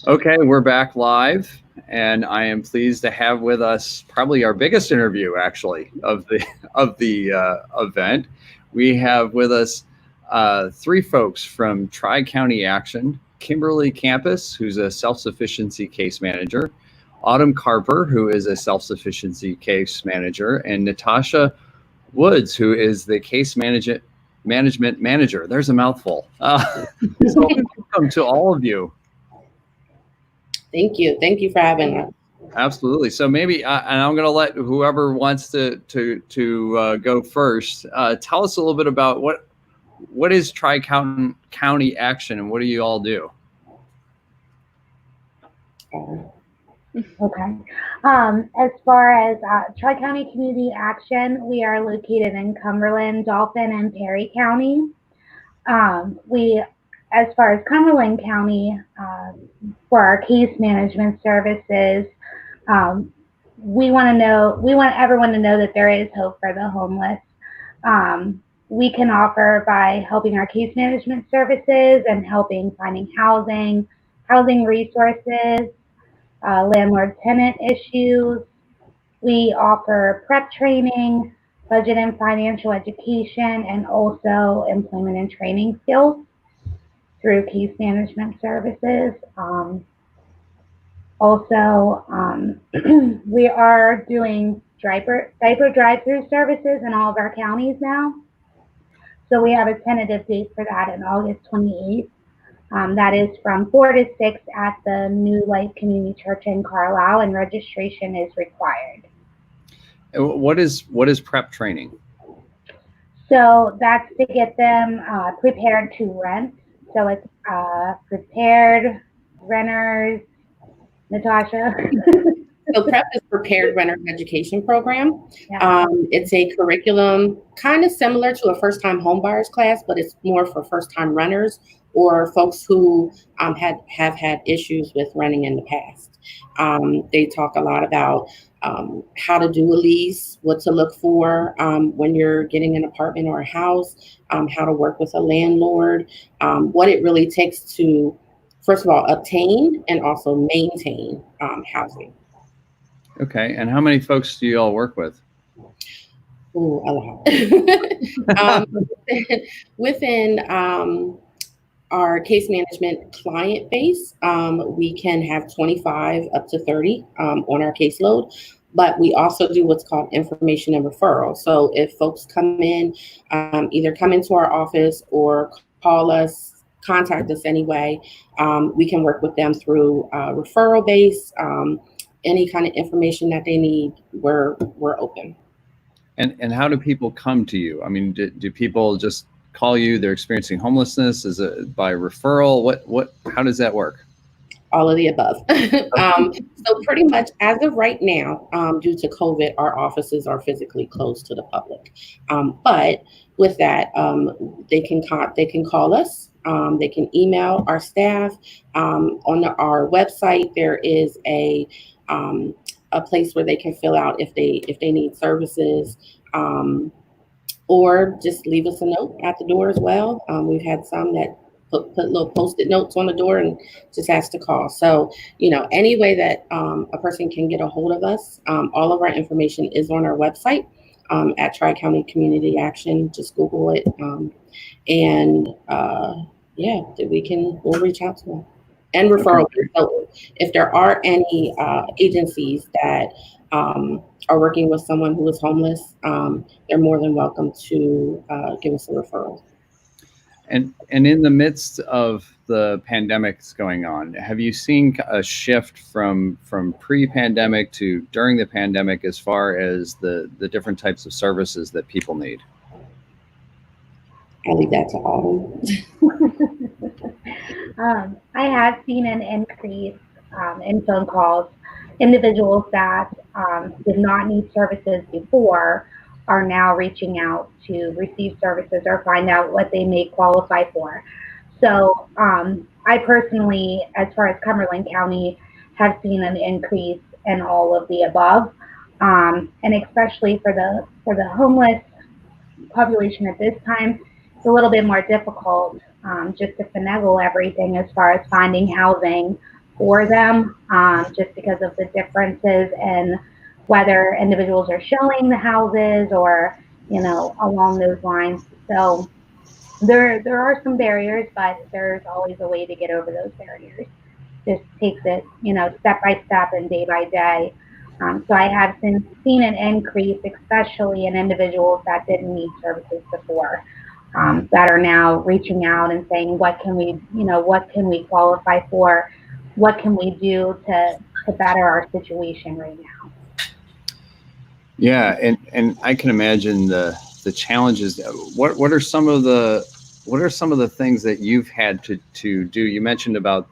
Okay, we're back live, and I am pleased to have with us probably our biggest interview, actually, of the event. We have with us three folks from TriCounty Action: Kimberly Campus, who's a self-sufficiency case manager; Autumn Carper, who is a self-sufficiency case manager; and Natasha Woods, who is the case management manager. There's a mouthful. So welcome to all of you. Thank you. Thank you for having us. Absolutely. So maybe, and I'm going to let whoever wants to go first. Tell us a little bit about what is TriCounty Action and what do you all do? Okay. As far as TriCounty Community Action, we are located in Cumberland, Dauphin, and Perry County. As far as Cumberland County, for our case management services, we want everyone to know that there is hope for the homeless. We can offer by helping our case management services and helping finding housing resources, landlord-tenant issues. We offer prep training, budget and financial education, and also employment and training skills through case management services. We are doing diaper drive-through services in all of our counties now. So we have a tentative date for that in August 28th. That is from 4 to 6 at the New Life Community Church in Carlisle, and registration is required. What is prep training? So that's to get them prepared to rent. So it's prepared renters. Natasha. So PREP is Prepared Renter Education Program. Yeah. It's a curriculum kind of similar to a first-time homebuyers class, but it's more for first-time renters or folks who have had issues with renting in the past. They talk a lot about how to do a lease, what to look for when you're getting an apartment or a house, how to work with a landlord, what it really takes to, first of all, obtain and also maintain housing. Okay, and how many folks do you all work with? Ooh, a lot. Within our case management client base, we can have 25 up to 30 on our caseload, but we also do what's called information and referral. So if folks come in, either come into our office or call us, contact us anyway, we can work with them through referral base, any kind of information that they need, we're open. And how do people come to you? I mean, do people just call you? They're experiencing homelessness? Is it by referral? How does that work? All of the above. So pretty much as of right now, due to COVID, our offices are physically closed to the public. But with that, they can call us. They can email our staff. On our website, there is a place where they can fill out if they need services, or just leave us a note at the door as well. We've had some that put little Post-it notes on the door and just ask to call. So, any way that a person can get a hold of us, all of our information is on our website at TriCounty Community Action. Just Google it, we'll reach out to them. And referral. So if there are any agencies that are working with someone who is homeless, they're more than welcome to give us a referral. And in the midst of the pandemics going on, have you seen a shift from pre-pandemic to during the pandemic as far as the different types of services that people need? I'll leave that to Autumn. I have seen an increase in phone calls. Individuals that did not need services before are now reaching out to receive services or find out what they may qualify for. So I personally, as far as Cumberland County, have seen an increase in all of the above, and especially for the homeless population at this time, it's a little bit more difficult just to finagle everything as far as finding housing, for them, just because of the differences in whether individuals are showing the houses or, along those lines. So there are some barriers, but there's always a way to get over those barriers. Just takes it, step by step and day by day. So I have seen an increase, especially in individuals that didn't need services before, that are now reaching out and saying, what can we qualify for? What can we do to better our situation right now? Yeah, and I can imagine the challenges. What are some of the things that you've had to do? You mentioned about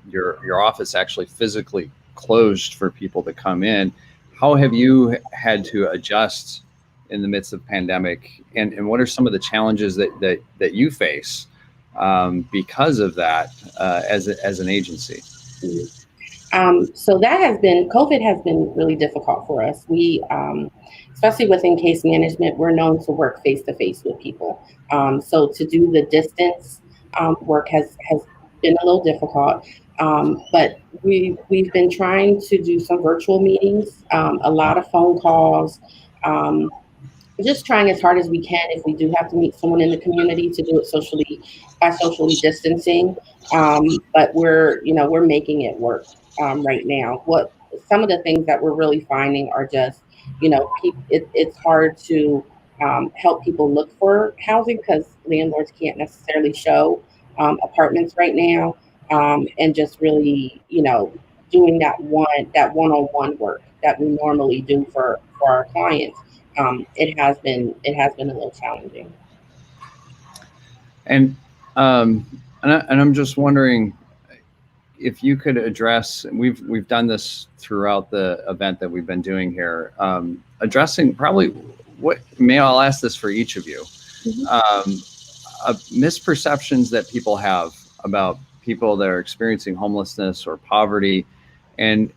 your office actually physically closed for people to come in. How have you had to adjust in the midst of pandemic, and what are some of the challenges that you face because of that as an agency? So COVID has been really difficult for us. We, especially within case management, we're known to work face to face with people. So to do the distance work has been a little difficult. But we've been trying to do some virtual meetings, a lot of phone calls. Just trying as hard as we can, if we do have to meet someone in the community, to do it socially distancing. But we're making it work right now. What some of the things that we're really finding are just, it's hard to help people look for housing because landlords can't necessarily show apartments right now, and just really, doing that one-on-one work that we normally do for our clients. It has been a little challenging. And I'm just wondering if you could address. We've done this throughout the event that we've been doing here, addressing probably I'll ask this for each of you. Misperceptions that people have about people that are experiencing homelessness or poverty, and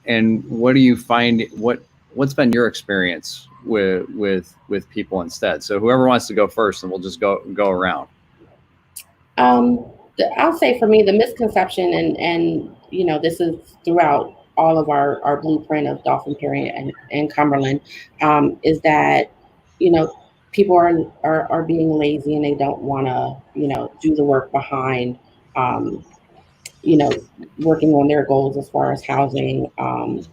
what do you find? What's been your experience with people instead? So whoever wants to go first, and we'll just go around. I'll say for me, the misconception, and this is throughout all of our blueprint of Dauphin, Perry, and Cumberland, is that people are being lazy and they don't want to do the work behind working on their goals as far as housing.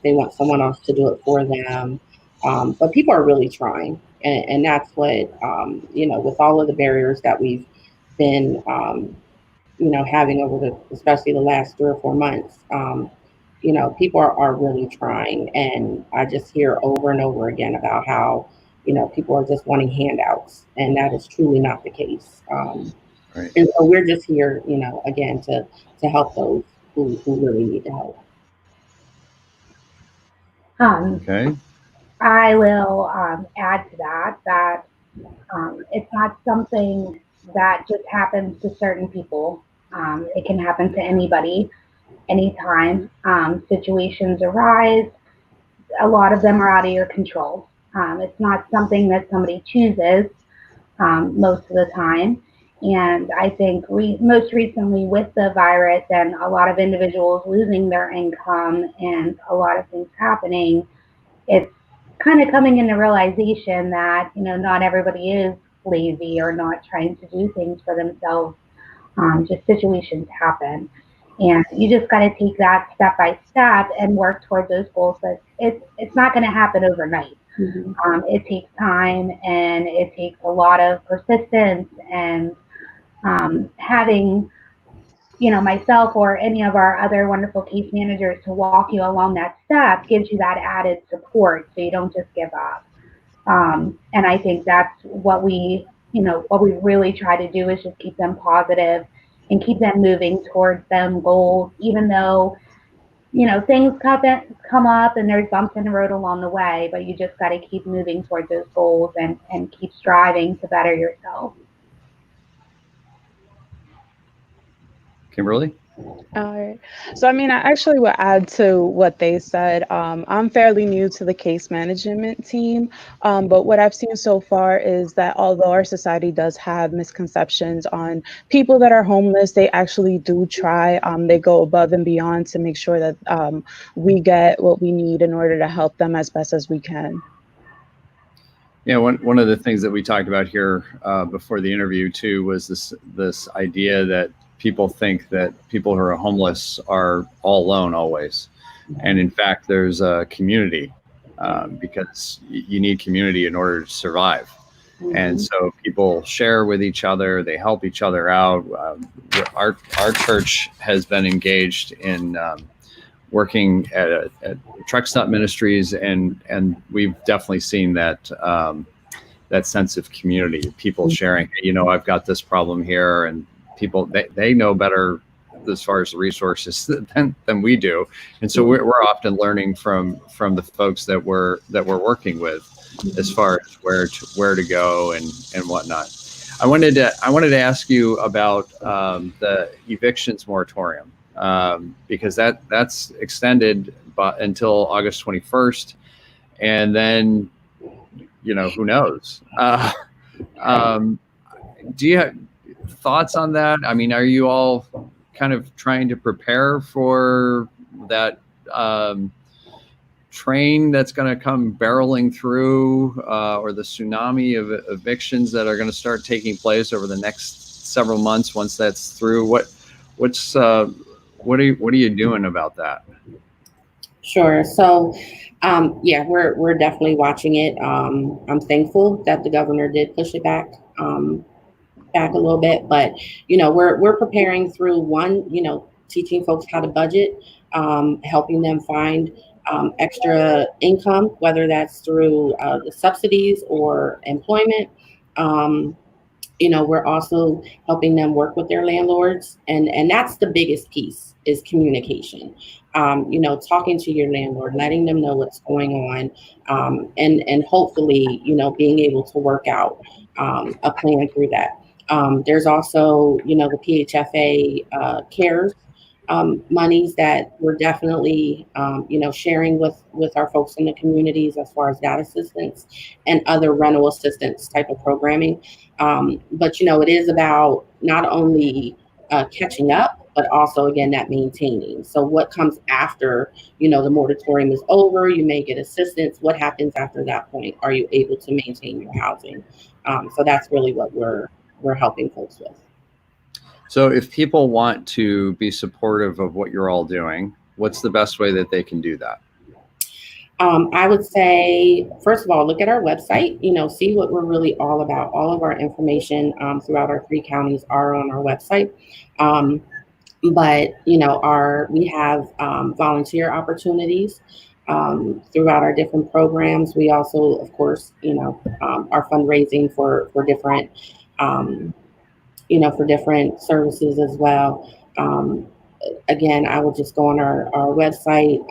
They want someone else to do it for them. But people are really trying. And that's what, with all of the barriers that we've been, having over especially the last 3 or 4 months, people are really trying. And I just hear over and over again about how, people are just wanting handouts, and that is truly not the case. Right. And so we're just here, again, to help those who really need the help. Okay. I will add to that it's not something that just happens to certain people. It can happen to anybody, anytime. Situations arise. A lot of them are out of your control. It's not something that somebody chooses most of the time. And I think most recently with the virus and a lot of individuals losing their income and a lot of things happening, it's kind of coming into realization that, not everybody is lazy or not trying to do things for themselves. Just situations happen. And you just got to take that step by step and work toward those goals. But it's not going to happen overnight. It takes time, and it takes a lot of persistence, and having myself or any of our other wonderful case managers to walk you along that step gives you that added support, so you don't just give up. And I think that's what we really try to do, is just keep them positive and keep them moving towards them goals, even though things come up and there's bumps in the road along the way, but you just got to keep moving towards those goals and keep striving to better yourself. Kimberly? All right. So, I mean, I actually would add to what they said. I'm fairly new to the case management team, but what I've seen so far is that although our society does have misconceptions on people that are homeless, they actually do try. They go above and beyond to make sure that we get what we need in order to help them as best as we can. Yeah, one of the things that we talked about here before the interview too was this idea that people think that people who are homeless are all alone always, and in fact, there's a community because you need community in order to survive. And so people share with each other, they help each other out. Our church has been engaged in working at Truck Stop Ministries, and we've definitely seen that that sense of community, people sharing. You know, I've got this problem here, and people they know better as far as the resources than we do, and so we're often learning from the folks that we're working with as far as where to go and whatnot. I wanted to ask you about the evictions moratorium. Because that's extended until August 21st, and then, you know, who knows? Do you have thoughts on that? I mean, are you all kind of trying to prepare for that train that's going to come barreling through, or the tsunami of evictions that are going to start taking place over the next several months once that's through? What are you doing about that? Sure. So, yeah, we're definitely watching it. I'm thankful that the governor did push it back a little bit, but you know, we're preparing through one, you know, teaching folks how to budget, helping them find extra income, whether that's through the subsidies or employment. You know, we're also helping them work with their landlords, and that's the biggest piece is communication. You know, talking to your landlord, letting them know what's going on, and hopefully, you know, being able to work out a plan through that. There's also, you know, the PHFA CARES monies that we're definitely, you know, sharing with our folks in the communities as far as that assistance and other rental assistance type of programming. But you know, it is about not only catching up, but also again that maintaining. So what comes after, you know, the moratorium is over? You may get assistance. What happens after that point? Are you able to maintain your housing? So that's really what we're helping folks with. So if people want to be supportive of what you're all doing, what's the best way that they can do that? I would say, first of all, look at our website, you know, see what we're really all about. All of our information throughout our 3 counties are on our website. But, you know, we have volunteer opportunities throughout our different programs. We also, of course, you know, are fundraising for different, you know, for different services as well. Again, I will just go on our website,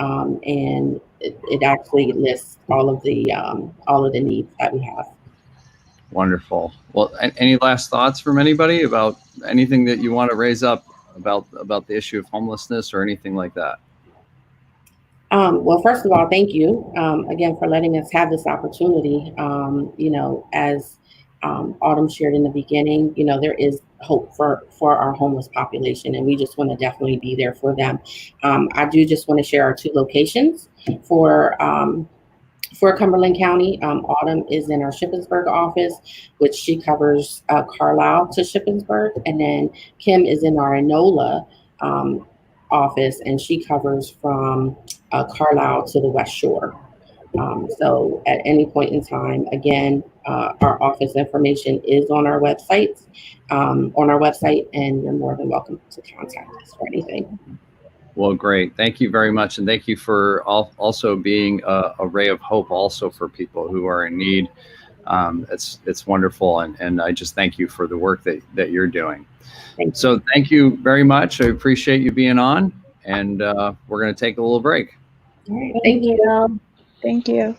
and it actually lists all of the needs that we have. Wonderful. Well, any last thoughts from anybody about anything that you want to raise up about the issue of homelessness or anything like that? Well, first of all, thank you again for letting us have this opportunity. You know, as Autumn shared in the beginning, you know, there is hope for our homeless population, and we just want to definitely be there for them. I do just want to share our 2 locations for Cumberland County. Autumn is in our Shippensburg office, which she covers Carlisle to Shippensburg, and then Kim is in our Enola office, and she covers from Carlisle to the West Shore. So at any point in time, again, our office information is on our website, and you're more than welcome to contact us for anything. Well, great. Thank you very much. And thank you for also being a ray of hope also for people who are in need. It's wonderful. And I just thank you for the work that you're doing. So thank you very much. I appreciate you being on, and we're going to take a little break. All right. Thank you. Thank you.